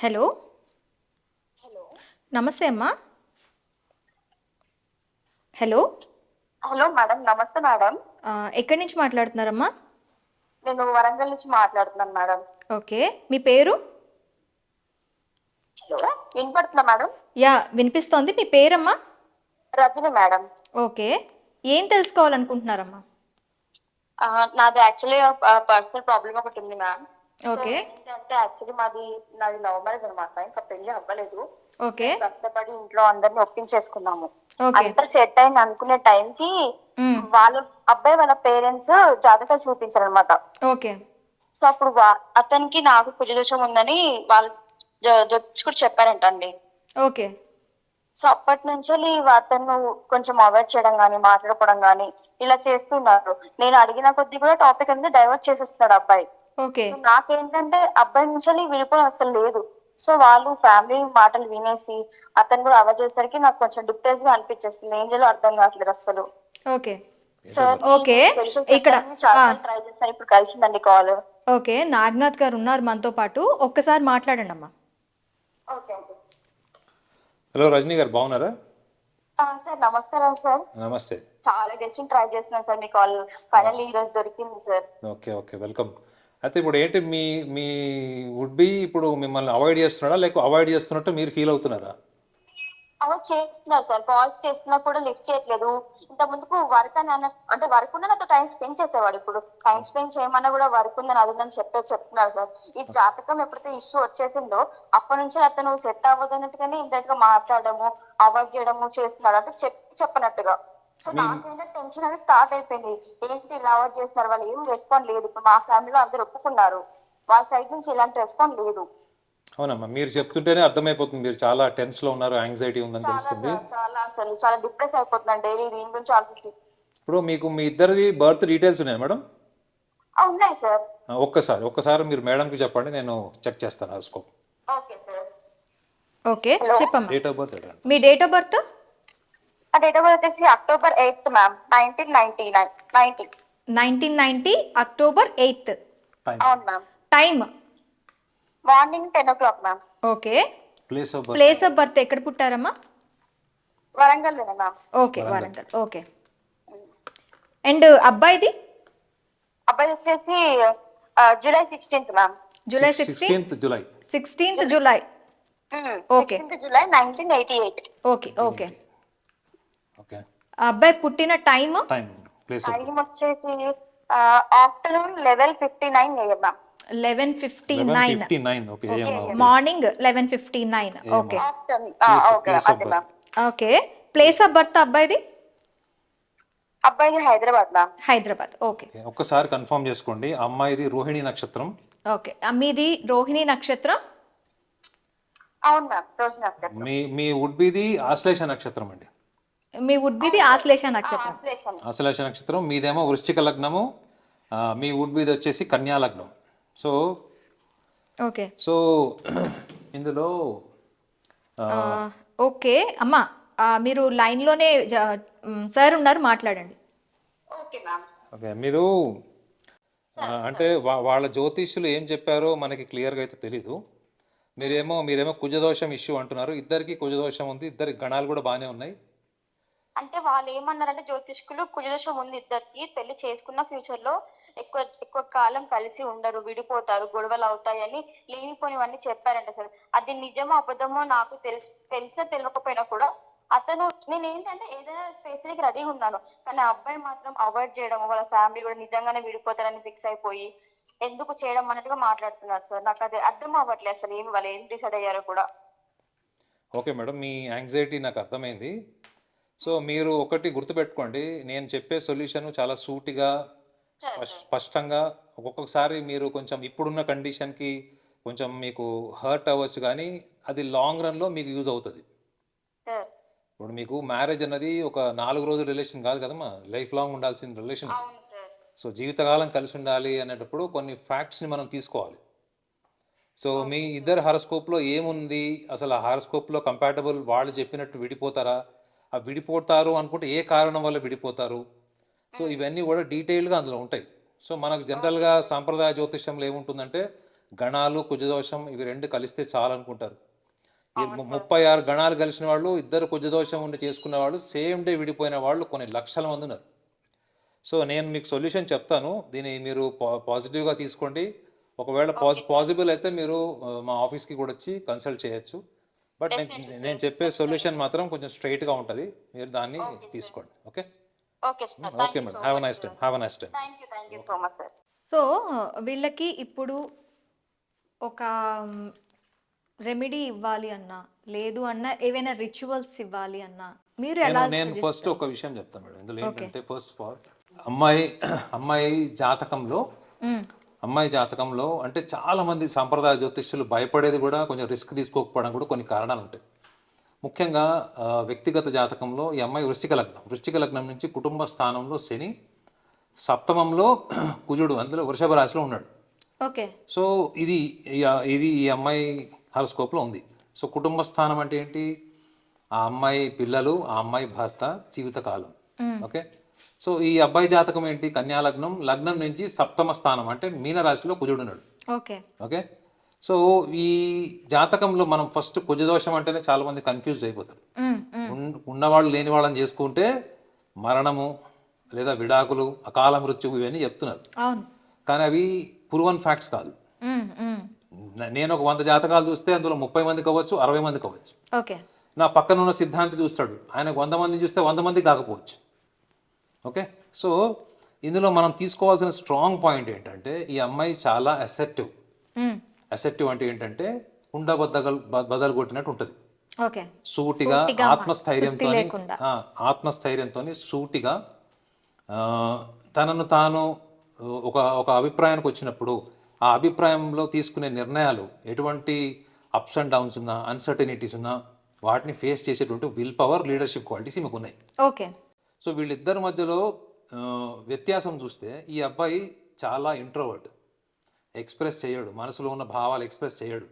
Hello. Hello. నమస్తే అమ్మా. Hello. Hello madam, నమస్తే మేడం. ఎక్కడి నుంచి మాట్లాడుతున్నారమ్మా? నేను వరంగల్ నుంచి మాట్లాడుతున్నాను మేడం. ఓకే, మీ పేరు? హలో, వినపడుతుందా మేడం? యా, వినిపిస్తోంది. మీ పేరమ్మా? రజని మేడం. ఓకే, ఏం తెలుసుకోవాలనుకుంటున్నారమ్మా? నాది యాక్చువల్లీ పర్సనల్ ప్రాబ్లం ఒకటి ఉంది మ్యామ్. So okay. ఏంటంటే యాక్చువల్లీ నాది లవ్ మ్యారేజ్ అనమాట. ఇంకా పెళ్లి అవ్వలేదు. So okay. కష్టపడి ఇంట్లో అందరిని ఒప్పించేసుకున్నాము. ఓకే. అంతా సెట్ అయింది అనుకునే టైంకి మ్, వాళ్ళ అబ్బాయి వాళ్ళ పేరెంట్స్ జాతకాలు చూపించారు అనమాట. ఓకే. సో అప్పుడు అతనికి నాకు కుజదోషం ఉందని వాళ్ళు జడ్జి కూడా చెప్పారంట అండి. ఓకే. సో అప్పటి నుంచి అతను కొంచెం అవాయిడ్ చేయడం కానీ మాట్లాడుకోవడం కానీ ఇలా చేస్తున్నారు. నేను అడిగిన కొద్దీ కూడా టాపిక్ అనేది డైవర్ట్ చేసేస్తున్నాడు అబ్బాయి. ఓకే. సో నాకేంటంటే అబ్బాయి నుంచి విడిపోవడం అసలు లేదు. సో వాళ్ళు ఫ్యామిలీ మాటలు వినేసి అతను కూడా అవాయిడ్ చేసేసరికి నాకు కొంచెం డిప్రెస్ గా అనిపించేస్తుంది. ఏం చేయాలో అర్థం కావట్లేదు అసలు. ఓకే. Sir okay. సొల్యూషన్ ఇక్కడ చెప్పడానికి చాలా ట్రై చేస్తాను. ఇప్పుడు కలిసిందండి కాల్. ఓకే, నాగనాథ్ గారు ఉన్నారు మనతో పాటు. ఒక్కసారి మాట్లాడండి అమ్మా. Okay okay. హలో రజనీ గారు, బాగున్నారా? సార్ నమస్కారం సార్. నమస్తే. చాలా డేస్ ట్రై చేస్తున్నాను సార్, మీ కాల్ ఫైనల్లీ ఈ రోజు దొరికింది సార్. Okay okay, welcome. అయితే ఇప్పుడు ఏంటి మీ మీ వుడ్ బి ఇప్పుడు మిమ్మల్ని అవాయిడ్ చేస్తున్నాడా, లేక అవాయిడ్ చేస్తున్నట్టు మీరు ఫీల్ అవుతున్నారా? అవాయిడ్ చేస్తున్నారు సార్. కాల్స్ చేస్తున్నా కూడా లిఫ్ట్ చేయట్లేదు. ఇంత ముందుకు వర్క్ అని అంటే వర్క్ ఉన్న నాతో టైం స్పెండ్ చేసేవాడు. ఇప్పుడు టైం స్పెండ్ చేయమన్నా కూడా వర్క్ ఉందని అది ఉందని చెప్తున్నారు సార్. ఈ జాతకం ఎప్పుడైతే ఇష్యూ వచ్చేసిందో అప్పటి నుంచి అతను సెట్ అవ్వదు అన్నట్టుగానే ఇండైరెక్ట్ గా మాట్లాడము, అవాయిడ్ చేయడము చేస్తున్నాడు. అంటే చెప్పనట్టుగా. సో నాకేంటంటే టెన్షన్ అనేది స్టార్ట్ అయిపోయింది. ఏంటి ఇలా అవాయిడ్ చేస్తున్నారు, వాళ్ళు ఏం రెస్పాండ్ లేదు. ఇప్పుడు మా ఫ్యామిలీలో అందరు ఒప్పుకున్నారు, వాళ్ళ సైడ్ నుంచి ఎలాంటి రెస్పాండ్ లేదు. అవునమ్మా, మీరు చెప్తుంటేనే అర్థమైపోతుంది మీరు చాలా టెన్స్లో ఉన్నారు, యాంగ్జైటీ ఉందని తెలుస్తుంది. చాలా అసలు చాలా డిప్రెస్ అయిపోతున్నాను డైలీ దీని గురించి ఆలోచించి. ఇప్పుడు మీకు మీ ఇద్దరిది బర్త్ డీటెయిల్స్ ఉన్నాయా మేడం? ఉన్నాయి సార్. ఒక్కసారి మీరు మేడంకి చెప్పండి, నేను చెక్ చేస్తాను హారోస్కోప్. Okay sir. ఓకే, చెప్పమ్మా. Date of birth me date of birth? ఆ డేట్ ఆఫ్ బర్త్ వచ్చేసి October 8th ma'am, 1990. 1990 October 8th. అవును ma'am. Time? Morning 10 o'clock ma'am. Okay. Place of birth? Place of birth ఎక్కడ పుట్టారమ్మా? వరంగల్ లోనే ma'am. Okay, Warangal. Okay. And అబ్బాయిది? అబ్బాయి వచ్చేసి July 16th ma'am. July 16th July. 16th July. Okay. 16th July 1988. Okay. Okay. Okay. అబ్బాయి పుట్టిన time? Time, place of time వచ్చేసి afternoon 11:59 AM ma'am. 11:59. 59. Okay. Morning 11:59. Okay. Afternoon. Okay అదే ma'am. Okay. Place of birth అబ్బాయిది? అబ్బాయి Hyderabad ma'am. Hyderabad. Okay. ఒక్కసారి confirm చేసుకోండి. అమ్మాయిది రోహిణి నక్షత్రం. ఓకే, మీది రోహిణి నక్షత్రం? అవును మ్యామ్, రోజు నక్షత్రం. మీ వుడ్ బిది ఆశ్లేష నక్షత్రం అండి. మీ వుడ్ బిది ఆశ్లేష నక్షత్రం. ఆశ్లేష నక్షత్రం. మీదేమో వృశ్చిక లగ్నము, మీ వుడ్ బిది వచ్చేసి కన్యా లగ్నం. So okay. సో ఇందులో ఓకే అమ్మా, మీరు లైన్లోనే సార్ ఉన్నారు, మాట్లాడండి. Okay ma'am. ఓకే, మీరు అంటే వాళ్ళ జ్యోతిష్యులు ఏం చెప్పారో మనకి క్లియర్గా అయితే తెలీదు. మీరేమో కుజదోషం ఇష్యూ అంటున్నారు. ఇద్దరికి కుజదోషం ఉంది, ఇద్దరి గణాలు కూడా బాగానే ఉన్నాయి. అంటే వాళ్ళు ఏమన్నారంటే జ్యోతిష్కులు కుజదోషం ఉంది ఇద్దరికి, పెళ్లి చేసుకున్న ఫ్యూచర్ లో ఎక్కువ ఎక్కువ కాలం కలిసి ఉండరు, విడిపోతారు, గొడవలు అవుతాయని లేనిపోనివన్నీ చెప్పారంట సార్. అది నిజమో అబద్ధమో నాకు తెలిసినా తెలియకపోయినా కూడా అతను నేను ఏంటంటే ఏదైనా స్పేసిఫిక్ రెడీగా ఉన్నాను, కానీ ఆ అబ్బాయి మాత్రం అవాయిడ్ చేయడం, వాళ్ళ ఫ్యామిలీ కూడా నిజంగానే విడిపోతారని ఫిక్స్ అయిపోయి ఎందుకు చేయడం అన్నట్టుగా మాట్లాడుతున్నారు సార్. నాకు అది అర్థం అవ్వట్లేదు అసలు వాళ్ళు ఏం డిసైడ్ అయ్యారో కూడా. ఓకే మేడం, మీ యాంగ్జైటీ నాకు అర్థమైంది. సో మీరు ఒకటి గుర్తుపెట్టుకోండి, నేను చెప్పే సొల్యూషన్ చాలా సూటిగా స్పష్టంగా. ఒక్కొక్కసారి మీరు కొంచెం ఇప్పుడున్న కండిషన్కి కొంచెం మీకు హర్ట్ అవ్వచ్చు, కానీ అది లాంగ్ రన్లో మీకు యూజ్ అవుతుంది. ఇప్పుడు మీకు మ్యారేజ్ అన్నది ఒక 4 రోజుల రిలేషన్ కాదు కదమ్మా, లైఫ్ లాంగ్ ఉండాల్సిన రిలేషన్. సో జీవితకాలం కలిసి ఉండాలి అనేటప్పుడు కొన్ని ఫ్యాక్ట్స్ని మనం తీసుకోవాలి. సో మీ ఇద్దరు హారోస్కోప్లో ఏముంది, అసలు ఆ హారోస్కోప్లో కంపాటబుల్, వాళ్ళు చెప్పినట్టు విడిపోతారా, ఆ విడిపోతారు అనుకుంటే ఏ కారణం వల్ల విడిపోతారు, సో ఇవన్నీ కూడా డీటెయిల్గా అందులో ఉంటాయి. సో మనకు జనరల్గా సాంప్రదాయ జ్యోతిష్యంలో ఏముంటుందంటే గణాలు కుజదోషం ఇవి రెండు కలిస్తే చాలు అనుకుంటారు. ఈ 36 గణాలు కలిసిన వాళ్ళు, ఇద్దరు కుజదోషం ఉండి చేసుకున్న వాళ్ళు, సేమ్ డే విడిపోయిన వాళ్ళు కొన్ని లక్షల మంది ఉన్నారు. సో నేను మీకు సొల్యూషన్ చెప్తాను, దీన్ని మీరు పాజిటివ్గా తీసుకోండి. ఒకవేళ పాసిబుల్ అయితే మీరు మా ఆఫీస్కి కూడా వచ్చి కన్సల్ట్ చేయొచ్చు. బట్ నేను చెప్పే సొల్యూషన్ మాత్రం కొంచెం స్ట్రైట్గా ఉంటుంది, మీరు దాన్ని తీసుకోండి. Okay okay sir, okay madam, have a nice time, have a nice time. Thank you so much sir. So వీళ్ళకి ఇప్పుడు ఒక రెమెడీ ఇవ్వాలి అన్నా, లేదు అన్నా ఏవైనా రిచువల్స్ ఇవ్వాలి అన్నా మీరు ఎలా నేను ఫస్ట్ ఒక విషయం చెప్తాను మేడం. ఇందులో ఏంటంటే ఫస్ట్ ఆఫ్ ఆల్ అమ్మాయి జాతకంలో అంటే చాలా మంది సాంప్రదాయ జ్యోతిష్యులు భయపడేది కూడా కొంచెం రిస్క్ తీసుకోకపోవడం కూడా కొన్ని కారణాలు ఉంటాయి. ముఖ్యంగా వ్యక్తిగత జాతకంలో ఈ అమ్మాయి వృశ్చిక లగ్నం నుంచి కుటుంబ స్థానంలో శని, సప్తమంలో కుజుడు, అందులో వృషభ రాశిలో ఉన్నాడు. ఓకే. సో ఇది ఈ అమ్మాయి హారోస్కోప్లో ఉంది. సో కుటుంబ స్థానం అంటే ఏంటి? ఆ అమ్మాయి పిల్లలు, ఆ అమ్మాయి భర్త, జీవితకాలం. ఓకే. సో ఈ అబ్బాయి జాతకం ఏంటి? కన్యా లగ్నం, లగ్నం నుంచి సప్తమ స్థానం అంటే మీన రాశిలో కుజుడు ఉన్నాడు. ఓకే. ఓకే. సో ఈ జాతకంలో మనం ఫస్ట్ కుజదోషం అంటేనే చాలా మంది కన్ఫ్యూజ్ అయిపోతారు. ఉన్నవాళ్ళు లేని వాళ్ళని చేసుకుంటే మరణము లేదా విడాకులు, అకాల మృత్యువు ఇవన్నీ చెప్తున్నారు. కానీ అవి ప్రూవన్ ఫ్యాక్ట్స్ కాదు. నేను ఒక 100 జాతకాలు చూస్తే అందులో 30 మంది కావచ్చు, 60 మంది కావచ్చు. ఓకే. నా పక్కన ఉన్న సిద్ధాంతి చూస్తాడు, ఆయనకు 100 మంది చూస్తే 100 మంది కాకపోవచ్చు. ఓకే. సో ఇందులో మనం తీసుకోవాల్సిన స్ట్రాంగ్ పాయింట్ ఏంటంటే ఈ అమ్మాయి చాలా అసెప్టివ్ అంటే ఏంటంటే కుండ బద్దలు కొట్టినట్టు ఉంటుంది. సూటిగా ఆత్మస్థైర్యంతో సూటిగా తనను తాను ఒక అభిప్రాయానికి వచ్చినప్పుడు ఆ అభిప్రాయంలో తీసుకునే నిర్ణయాలు ఎటువంటి అప్స్ అండ్ డౌన్స్ ఉన్నా, అన్సర్టనిటీస్ ఉన్నా వాటిని ఫేస్ చేసేటువంటి విల్ పవర్, లీడర్షిప్ క్వాలిటీస్ ఈమెకు ఉన్నాయి. ఓకే. సో వీళ్ళిద్దరి మధ్యలో వ్యత్యాసం చూస్తే ఈ అబ్బాయి చాలా ఇంట్రోవర్ట్, ఎక్స్ప్రెస్ చేయడు, మనసులో ఉన్న భావాలు ఎక్స్ప్రెస్ చేయడు.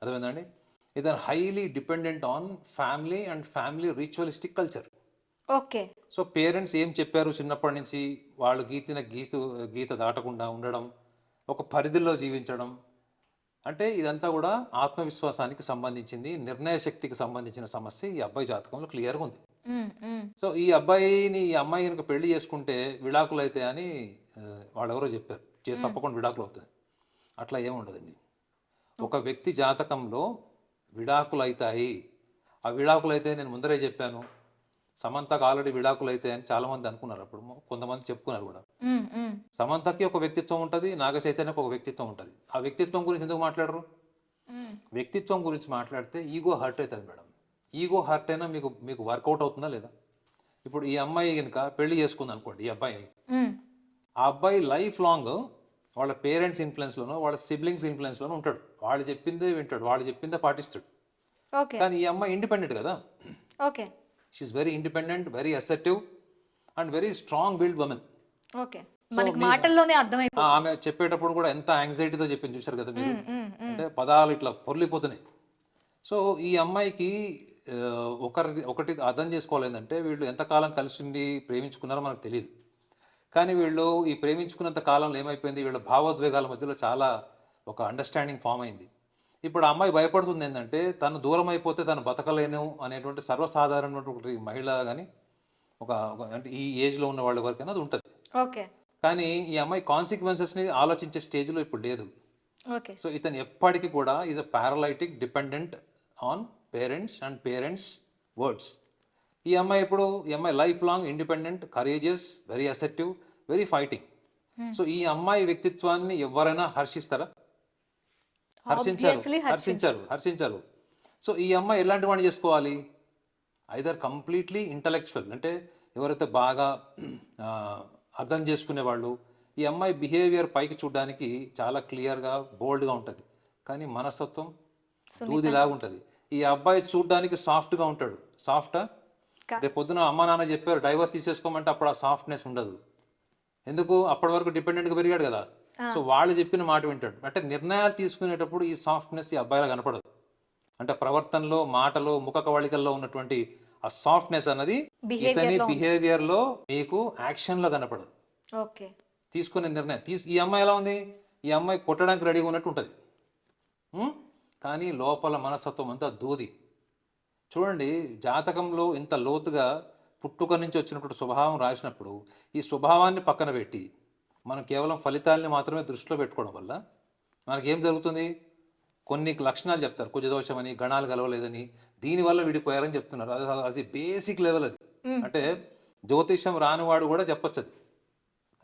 అర్థమైందండి? ఇతను highly dependent on family and family ritualistic culture. Okay. So parents ఏం చెప్పారు చిన్నప్పటి నుంచి, వాళ్ళు గీత దాటకుండా ఉండడం, ఒక పరిధిలో జీవించడం, అంటే ఇదంతా కూడా ఆత్మవిశ్వాసానికి సంబంధించింది, నిర్ణయ శక్తికి సంబంధించిన సమస్య ఈ అబ్బాయి జాతకంలో క్లియర్గా ఉంది. సో ఈ అమ్మాయి కనుక పెళ్లి చేసుకుంటే విడాకులు అయితే అని వాళ్ళు ఎవరో చెప్పారు, తప్పకుండా విడాకులు అవుతుంది. అట్లా ఏముండదండి. ఒక వ్యక్తి జాతకంలో విడాకులు అవుతాయి. ఆ విడాకులు అయితే నేను ముందరే చెప్పాను, సమంతకు ఆల్రెడీ విడాకులు అయితే అని చాలా మంది అనుకున్నారు. అప్పుడు కొంతమంది చెప్పుకున్నారు కూడా. సమంతకి ఒక వ్యక్తిత్వం ఉంటుంది, నాగ చైతన్యకి ఒక వ్యక్తిత్వం ఉంటుంది. ఆ వ్యక్తిత్వం గురించి ఎందుకు మాట్లాడరు? వ్యక్తిత్వం గురించి మాట్లాడితే ఈగో హర్ట్ అవుతుంది మేడం. ఈగో హర్ట్ అయినా మీకు వర్కౌట్ అవుతుందా లేదా? ఇప్పుడు ఈ అమ్మాయి కనుక పెళ్లి చేసుకుంది అనుకోండి, ఈ అబ్బాయిని, ఆ అబ్బాయి లైఫ్ లాంగ్ వాళ్ళ పేరెంట్స్ ఇన్ఫ్లుయెన్స్లోనో వాళ్ళ సిబ్లింగ్స్ ఇన్ఫ్లుయెన్స్లోనో ఉంటాడు. వాళ్ళు చెప్పిందే వింటాడు, వాళ్ళు చెప్పిందే పాటిస్తాడు. కానీ ఈ అమ్మాయి ఇండిపెండెంట్ కదా. Okay. She is very independent, very assertive and very strong build women. Okay. మనకి మాటల్లోనే అర్థమైపోతుంది. ఆమె చెప్పేటప్పుడు కూడా ఎంత యాంగ్జైటీతో చెప్పింది చూశారు కదా మీరు, అంటే పదాలు ఇట్లా పొర్లిపోతున్నాయి. సో ఈ అమ్మాయికి ఒకటి అర్థం చేసుకోవాలి ఏంటంటే, వీళ్ళు ఎంతకాలం కలిసి ప్రేమించుకున్నారో మనకు తెలియదు. కానీ వీళ్ళు ఈ ప్రేమించుకున్నంత కాలంలో ఏమైపోయింది, వీళ్ళ భావోద్వేగాల మధ్యలో చాలా ఒక అండర్స్టాండింగ్ ఫామ్ అయింది. ఇప్పుడు ఆ అమ్మాయి భయపడుతుంది ఏంటంటే, తను దూరం అయిపోతే తను బతకలేను అనేటువంటి సర్వసాధారణటువంటి మహిళ కానీ అంటే ఈ ఏజ్లో ఉన్న వాళ్ళ వరకైనా అది ఉంటుంది. ఓకే. కానీ ఈ అమ్మాయి కాన్సిక్వెన్సెస్ని ఆలోచించే స్టేజ్లో ఇప్పుడు లేదు. ఓకే. సో ఇతను ఎప్పటికీ కూడా is a paralytic, dependent on parents and parents words. ఈ అమ్మాయి life long independent, courageous, very assertive, very fighting. So ఈ అమ్మాయి వ్యక్తిత్వాన్ని ఎవరైనా హర్షిస్తారా? హర్షించారు. సో ఈ అమ్మాయి ఎలాంటి వాడిని చేసుకోవాలి? ఐదర్ కంప్లీట్లీ ఇంటలెక్చువల్, అంటే ఎవరైతే బాగా అర్థం చేసుకునే వాళ్ళు. ఈ అమ్మాయి బిహేవియర్ పైకి చూడడానికి చాలా క్లియర్గా, బోల్డ్గా ఉంటుంది, కానీ మనస్తత్వం దూదిలాగా ఉంటుంది. ఈ అబ్బాయి చూడడానికి సాఫ్ట్గా ఉంటాడు. సాఫ్టా? రేపు పొద్దున అమ్మ నాన్న చెప్పారు డైవర్స్ తీసేసుకోమంటే అప్పుడు ఆ సాఫ్ట్నెస్ ఉండదు. ఎందుకు? అప్పటి వరకు డిపెండెంట్గా పెరిగాడు కదా. సో వాళ్ళు చెప్పిన మాట వింటాడు. అంటే నిర్ణయాలు తీసుకునేటప్పుడు ఈ సాఫ్ట్నెస్ ఈ అబ్బాయిలా కనపడదు. అంటే ప్రవర్తనలో, మాటలో, ముఖ కవళికల్లో ఉన్నటువంటి ఆ సాఫ్ట్నెస్ అన్నది ఇతని బిహేవియర్లో మీకు యాక్షన్లో కనపడదు. తీసుకునే నిర్ణయం ఈ అమ్మాయి ఎలా ఉంది? ఈ అమ్మాయి కొట్టడానికి రెడీగా ఉన్నట్టు ఉంటుంది. కానీ లోపల మనస్తత్వం అంతా దూది. చూడండి, జాతకంలో ఇంత లోతుగా పుట్టుక నుంచి వచ్చినప్పుడు స్వభావం రాసినప్పుడు ఈ స్వభావాన్ని పక్కన పెట్టి మనం కేవలం ఫలితాలని మాత్రమే దృష్టిలో పెట్టుకోవడం వల్ల మనకేం జరుగుతుంది? కొన్ని లక్షణాలు చెప్తారు, కుజదోషమని, గణాలు కలవలేదని, దీనివల్ల విడిపోయారని చెప్తున్నారు. అది బేసిక్ లెవెల్. అది అంటే జ్యోతిష్యం రానివాడు కూడా చెప్పచ్చు అది.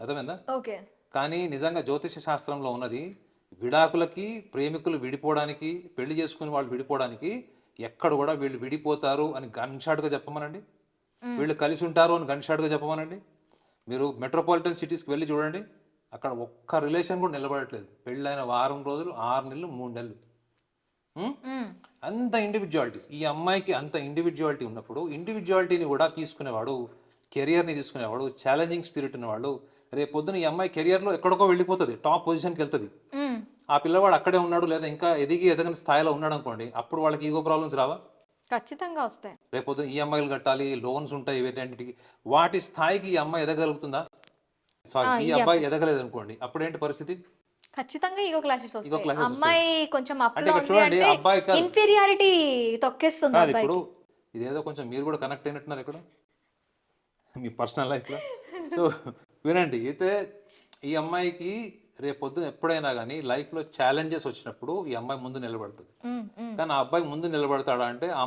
అర్థమైందా? ఓకే. కానీ నిజంగా జ్యోతిష శాస్త్రంలో ఉన్నది విడాకులకి, ప్రేమికులు విడిపోవడానికి, పెళ్లి చేసుకుని వాళ్ళు విడిపోవడానికి ఎక్కడ కూడా వీళ్ళు విడిపోతారు అని గన్ షాట్గా చెప్పమనండి, వీళ్ళు కలిసి ఉంటారు అని గన్ షాట్గా చెప్పమనండి. మీరు మెట్రోపాలిటన్ సిటీస్కి వెళ్ళి చూడండి, అక్కడ ఒక్క రిలేషన్ కూడా నిలబడట్లేదు. పెళ్ళైన వారం రోజులు, 6 నెలలు, 3 నెలలు. అంత ఇండివిజువాలిటీస్. ఈ అమ్మాయికి అంత ఇండివిజువాలిటీ ఉన్నప్పుడు ఇండివిజువాలిటీని కూడా తీసుకునేవాడు, కెరియర్ని తీసుకునేవాడు, ఛాలెంజింగ్ స్పిరిట్ ఉన్నవాడు, రేపు పొద్దున ఈ అమ్మాయి కెరియర్లో ఎక్కడికో వెళ్ళిపోతుంది, టాప్ పొజిషన్కి వెళ్తుంది. ఆ పిల్లవాడు అక్కడే ఉన్నాడు లేదా ఇంకా ఎదగని స్థాయిలో ఉన్నాడు అనుకోండి, అప్పుడు వాళ్ళకి ఈగో ప్రాబ్లమ్స్ రావా? ఖచ్చితంగా వస్తాయి. రేపు పొద్దున ఈఎంఐలు కట్టాలి, లోన్స్ ఉంటాయి, వీటన్నిటికి వాటి స్థాయికి ఈ అమ్మాయి ఎదగలుగుతుందా? సారీ, ఈ అబ్బాయి ఎదగలేదు అనుకోండి, అప్పుడేంటి పరిస్థితి? ఖచ్చితంగా ఈగో క్లాషెస్ వస్తాయి. clashes అమ్మాయి కొంచెం అంటే అప్లో ఇక్కడ చూడండి, అబ్బాయి కాదు. ఇన్ఫీరియారిటీ తొక్కేస్తుంది కాదు, అబ్బాయి. ఇప్పుడు ఇదేదో కొంచెం మీరు కూడా కనెక్ట్ అయినట్టున్నారు ఇక్కడ మీ పర్సనల్ లైఫ్లో. సో వినండి, అయితే ఈ అమ్మాయికి రేపు పొద్దున ఎప్పుడైనా కానీ లైఫ్లో ఛాలెంజెస్ వచ్చినప్పుడు ఈ అమ్మాయి ముందు నిలబడుతుంది. కానీ ఆ అబ్బాయి ముందు నిలబడతాడా అంటే ఆ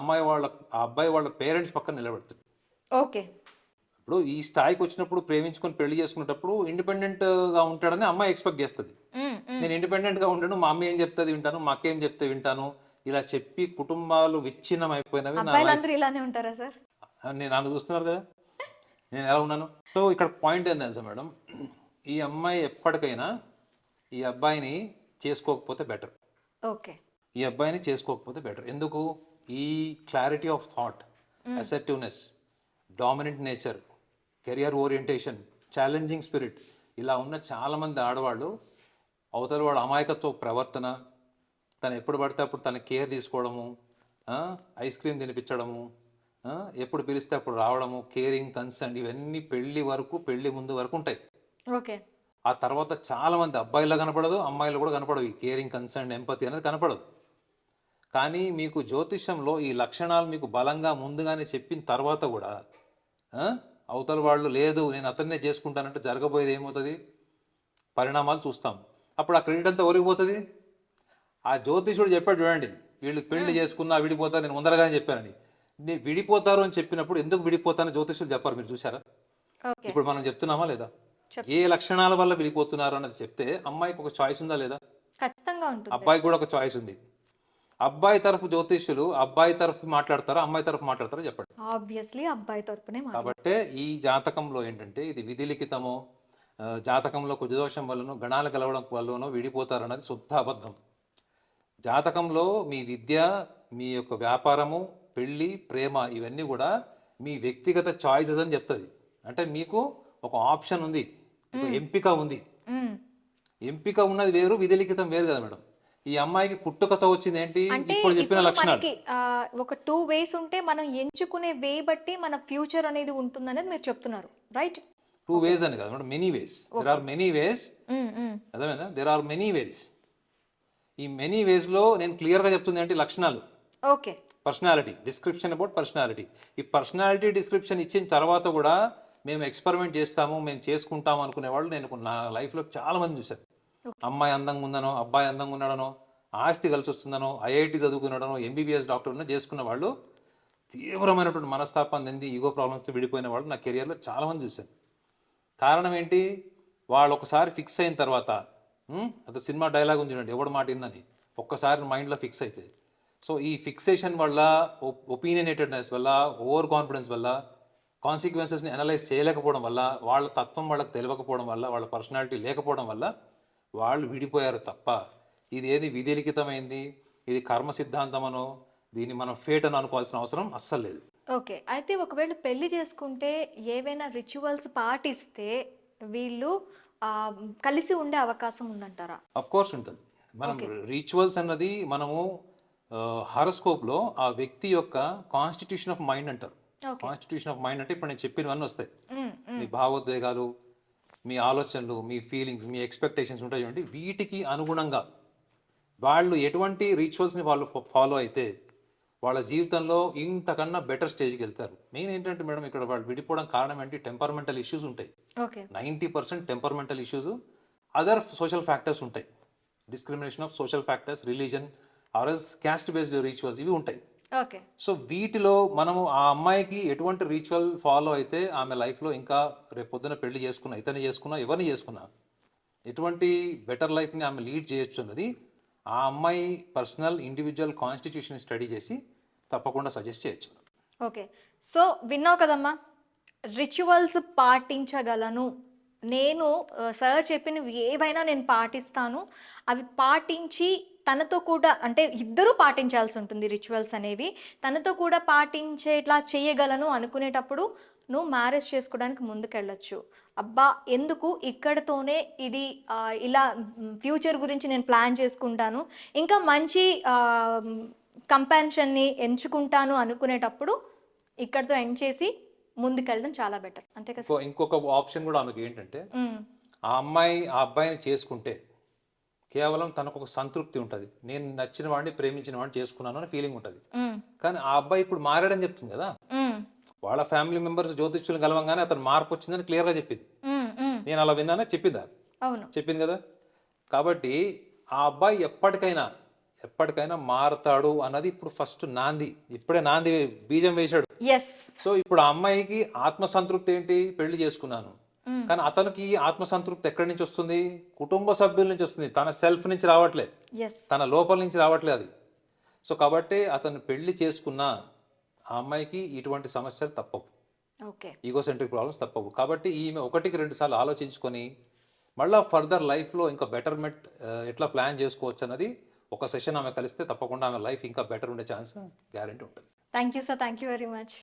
అబ్బాయి వాళ్ళ పేరెంట్స్ పక్కన నిలబడతాడు. ఓకే. ఇప్పుడు ఈ స్థాయికి వచ్చినప్పుడు ప్రేమించుకొని పెళ్లి చేసుకునేటప్పుడు ఇండిపెండెంట్గా ఉంటాడని అమ్మాయి ఎక్స్పెక్ట్ చేస్తుంది. నేను ఇండిపెండెంట్గా ఉండను, మా అమ్మ ఏం చెప్తుంది వింటాను, మా అక్క ఏం చెప్తే వింటాను, ఇలా చెప్పి కుటుంబాలు విచ్ఛిన్నం అయిపోయినవి. అబ్బాయిలందరూ ఇలానే ఉంటారా సార్? నేను నన్ను చూస్తున్నారు కదా, నేను ఎలా ఉన్నాను. సో ఇక్కడ పాయింట్ ఏంటి తెలుసా మేడం, ఈ అమ్మాయి ఎప్పటికైనా ఈ అబ్బాయిని చేసుకోకపోతే బెటర్. ఓకే. ఈ అబ్బాయిని చేసుకోకపోతే బెటర్. ఎందుకు? ఈ clarity of thought, assertiveness, dominant nature, career orientation, challenging spirit, ఇలా ఉన్న చాలామంది ఆడవాళ్ళు అవతల వాడు అమాయకత్వ ప్రవర్తన, తను ఎప్పుడు పడితే అప్పుడు తన కేర్ తీసుకోవడము, ఐస్ క్రీమ్ తినిపించడము, ఎప్పుడు పిలిస్తే అప్పుడు రావడము, కేరింగ్, కన్సర్న్, ఇవన్నీ పెళ్లి ముందు వరకు ఉంటాయి. ఓకే. ఆ తర్వాత చాలామంది అబ్బాయిలా కనపడదు, అమ్మాయిలు కూడా కనపడవు. ఈ కేరింగ్, కన్సర్న్, ఎంపతి అనేది కనపడదు. కానీ మీకు జ్యోతిష్యంలో ఈ లక్షణాలు మీకు బలంగా ముందుగానే చెప్పిన తర్వాత కూడా అవతల వాళ్ళు లేదు నేను అతన్నే చేసుకుంటానంటే జరగబోయేది ఏమవుతుంది? పరిణామాలు చూస్తాం. అప్పుడు ఆ క్రెడిట్ అంతా ఒరిగిపోతుంది. ఆ జ్యోతిషుడు చెప్పాడు చూడండి, వీళ్ళు పెళ్లి చేసుకున్నా విడిపోతారు, నేను ముందరగానే చెప్పానని. విడిపోతారు అని చెప్పినప్పుడు ఎందుకు విడిపోతారని జ్యోతిషుడు చెప్పారు, మీరు చూసారా? ఇప్పుడు మనం చెప్తున్నామా లేదా? ఏ లక్షణాల వల్ల విడిపోతున్నారు అన్నది చెప్తే అమ్మాయికి ఒక చాయిస్ ఉందా లేదా? ఖచ్చితంగా ఉంటుంది. అబ్బాయికి కూడా ఒక చాయిస్ ఉంది. అబ్బాయి తరఫు జ్యోతిష్యులు అబ్బాయి తరఫు మాట్లాడతారా, అమ్మాయి తరఫు మాట్లాడతారా చెప్పండి. ఆబ్వియస్లీ అబ్బాయి తరపునే. కాబట్టి ఈ జాతకంలో ఏంటంటే ఇది విధిలిఖితమో, జాతకంలో కుజదోషం వల్లనో, గణాలు కలవడం వల్లనో విడిపోతారన్నది శుద్ధ అబద్ధం. జాతకంలో మీ విద్య, మీ యొక్క వ్యాపారము, పెళ్ళి, ప్రేమ, ఇవన్నీ కూడా మీ వ్యక్తిగత చాయిసెస్ అని చెప్తుంది. అంటే మీకు ఒక ఆప్షన్ ఉంది, ఒక ఎంపిక ఉంది. ఎంపిక ఉన్నది వేరు, విధిలిఖితం వేరు కదా మేడం. ఈ అమ్మాయికి పుట్టుకతో వచ్చింది ఏంటి? ఇప్పుడు చెప్పిన లక్షణాలు. ఒక 2 వేస్ ఉంటే మనం ఎంచుకునే వే బట్టి మన ఫ్యూచర్ అనేది ఉంటుంది అనేది మీరు చెప్తున్నారు, రైట్? 2 వేస్ అని కాదు madam, many ways. There are many ways. అదేమైనా దెర్ ఆర్ మెనీ వేస్. ఈ మెనీ వేస్ లో నేను క్లియర్ గా చెప్తుంది ఏంటి? లక్షణాలు. Okay. Personality description about personality. ఈ పర్సనాలిటీ డిస్క్రిప్షన్ ఇచ్చిన తర్వాత కూడా మేము ఎక్స్పెరిమెంట్ చేస్తాము, మేము చేసుకుంటాము అనుకునే వాళ్ళు నేను నా లైఫ్లో చాలా మంది చూశాను. అమ్మాయి అందంగా ఉందనో, అబ్బాయి అందంగా ఉన్నాడనో, ఆస్తి కలిసి వస్తుందనో, ఐఐటి చదువుకున్నాడనో, ఎంబీబీఎస్ డాక్టర్ చేసుకున్న వాళ్ళు తీవ్రమైనటువంటి మనస్తాపాన్ని చెంది ఈగో ప్రాబ్లమ్స్తో విడిపోయిన వాళ్ళు నా కెరియర్లో చాలామంది చూశాను. కారణం ఏంటి? వాళ్ళు ఒకసారి ఫిక్స్ అయిన తర్వాత, అది సినిమా డైలాగ్ ఉంది చూడండి, ఎవడు మాట విన్నది, ఒక్కసారి మైండ్లో ఫిక్స్ అయితే. సో ఈ ఫిక్సేషన్ వల్ల, ఒపీనియనేటెడ్నెస్ వల్ల, ఓవర్ కాన్ఫిడెన్స్ వల్ల, కాన్సిక్వెన్సెస్ని అనలైజ్ చేయలేకపోవడం వల్ల, వాళ్ళ తత్వం వాళ్ళకి తెలియకపోవడం వల్ల, వాళ్ళ పర్సనాలిటీ లేకపోవడం వల్ల వాళ్ళు విడిపోయారు తప్ప ఇది ఏది విధిలిఖితమైంది, ఇది కర్మ సిద్ధాంతమనో, దీన్ని మనం ఫేట్ అని అనుకోవాల్సిన అవసరం అస్సలు లేదు. ఓకే. అయితే ఒకవేళ పెళ్లి చేసుకుంటే ఏవైనా రిచువల్స్ పాటిస్తే వీళ్ళు కలిసి ఉండే అవకాశం ఉందంటారా? అఫ్ కోర్స్ ఉంటుంది. మనం రిచువల్స్ అన్నది మనము హారోస్కోప్లో ఆ వ్యక్తి యొక్క కాన్స్టిట్యూషన్ ఆఫ్ మైండ్ అంటారు. కాన్స్టిట్యూషన్ ఆఫ్ మైండ్ అంటే ఇప్పుడు నేను చెప్పినవన్నీ వస్తాయి. మీ భావోద్వేగాలు, మీ ఆలోచనలు, మీ ఫీలింగ్స్, మీ ఎక్స్పెక్టేషన్స్ ఉంటాయి చూడండి, వీటికి అనుగుణంగా వాళ్ళు ఎటువంటి రిచువల్స్ని వాళ్ళు ఫాలో అయితే వాళ్ళ జీవితంలో ఇంతకన్నా బెటర్ స్టేజ్కి వెళ్తారు. మెయిన్ ఏంటంటే మేడం, ఇక్కడ వాళ్ళు విడిపోవడం కారణం ఏంటి, టెంపర్మెంటల్ ఇష్యూస్ ఉంటాయి. Okay. 90% temperamental issues, other social factors ఉంటాయి. Discrimination of social factors, religion or else caste based rituals ఇవి ఉంటాయి. ఓకే. సో వీటిలో మనము ఆ అమ్మాయికి ఎటువంటి రిచువల్ ఫాలో అయితే ఆమె లైఫ్లో ఇంకా రేపు పొద్దున పెళ్లి చేసుకున్నా, ఇతన్ని చేసుకున్నా, ఎవరిని చేసుకున్నా ఎటువంటి బెటర్ లైఫ్ని ఆమె లీడ్ చేయొచ్చు అన్నది ఆ అమ్మాయి పర్సనల్ ఇండివిజువల్ కాన్స్టిట్యూషన్ స్టడీ చేసి తప్పకుండా సజెస్ట్ చేయొచ్చు. ఓకే. సో విన్నావు కదమ్మా, రిచువల్స్ పాటించగలను నేను, సార్ చెప్పినవి ఏవైనా నేను పాటిస్తాను, అవి పాటించి తనతో కూడా, అంటే ఇద్దరూ పాటించాల్సి ఉంటుంది రిచువల్స్ అనేవి, తనతో కూడా పాటించేట్లా చేయగలను అనుకునేటప్పుడు నువ్వు మ్యారేజ్ చేసుకోవడానికి ముందుకెళ్ళచ్చు. అబ్బా ఎందుకు ఇక్కడతోనే ఇది ఇలా ఫ్యూచర్ గురించి నేను ప్లాన్ చేసుకుంటాను, ఇంకా మంచి కంపాన్షన్ని ఎంచుకుంటాను అనుకునేటప్పుడు ఇక్కడతో ఎండ్ చేసి ముందుకెళ్ళడం చాలా బెటర్. అంతే కదా? ఇంకొక ఆప్షన్ కూడా ఆమెకి ఏంటంటే, ఆ అమ్మాయి ఆ అబ్బాయిని చేసుకుంటే కేవలం తనకు ఒక సంతృప్తి ఉంటుంది, నేను నచ్చిన వాడిని ప్రేమించిన వాడిని చేసుకున్నాను అని ఫీలింగ్ ఉంటుంది. కానీ ఆ అబ్బాయి ఇప్పుడు మారాడని చెప్తుంది కదా, వాళ్ళ ఫ్యామిలీ మెంబర్స్ జ్యోతిష్యులు కలవంగానే అతను మార్పు వచ్చిందని క్లియర్గా చెప్పింది. నేను అలా విన్నానా, చెప్పిందా? అవును, చెప్పింది కదా. కాబట్టి ఆ అబ్బాయి ఎప్పటికైనా మారతాడు అన్నది ఇప్పుడు ఫస్ట్ నాంది, ఇప్పుడే నాంది బీజం వేశాడు. సో ఇప్పుడు ఆ అమ్మాయికి ఆత్మసంతృప్తి ఏంటి, పెళ్లి చేసుకున్నాను. కానీ అతనికి ఆత్మసంతృప్తి ఎక్కడి నుంచి వస్తుంది, కుటుంబ సభ్యుల నుంచి వస్తుంది, తన సెల్ఫ్ నుంచి రావట్లే, తన లోపల నుంచి రావట్లే అది. సో కాబట్టి అతను పెళ్లి చేసుకున్నా ఆ అమ్మాయికి ఇటువంటి సమస్యలు తప్పవు, ఈగోసెంట్రిక్ ప్రాబ్లమ్స్ తప్పవు. కాబట్టి ఈమె 1-2 సార్లు ఆలోచించుకొని మళ్ళీ ఫర్దర్ లైఫ్లో ఇంకా బెటర్మెంట్ ఎట్లా ప్లాన్ చేసుకోవచ్చు అన్నది ఒక సెషన్ ఆమె కలిస్తే తప్పకుండా ఆమె లైఫ్ ఇంకా బెటర్ ఉండే ఛాన్స్ గ్యారెంటీ ఉంటుంది. Thank you sir, thank you very much.